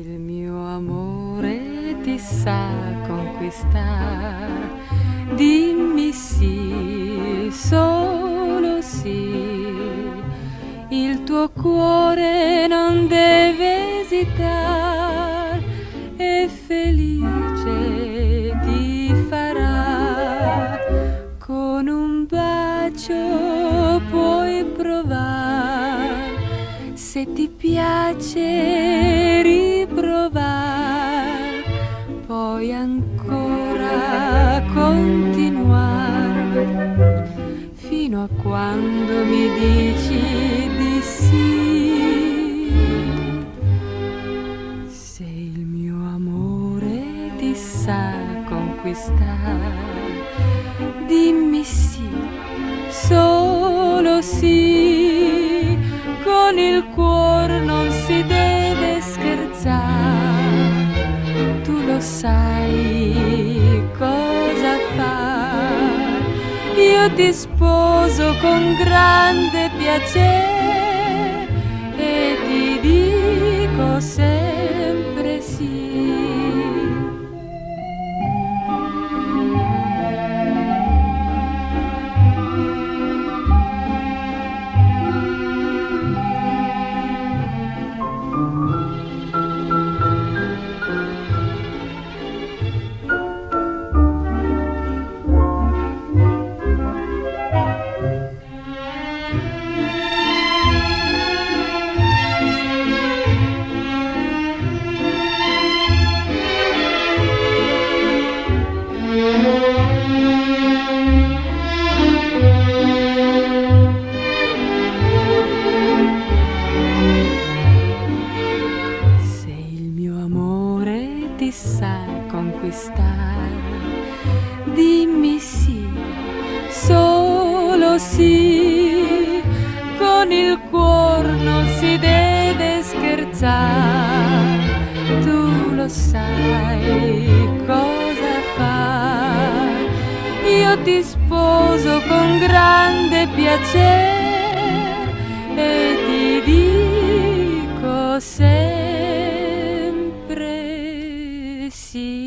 il mio amore ti sa conquistare, dimmi sì, solo sì. Il tuo cuore non deve esitare e felice ti farà. Con un bacio puoi provare, se ti piace riprovare, poi ancora continuare fino a quando mi dici di sì. Se il mio amore ti sa conquistare, dimmi sì, solo sì. Con il cuore non si deve scherzare, tu lo sai cosa fare. Io ti sposo con grande piacere e ti dico sempre sì. Se il mio amore ti sa conquistare, dimmi sì, solo sì. Con il cuore non si deve scherzare, tu lo sai cosa fare. Io ti sposo con grande piacere e ti dico sempre sì.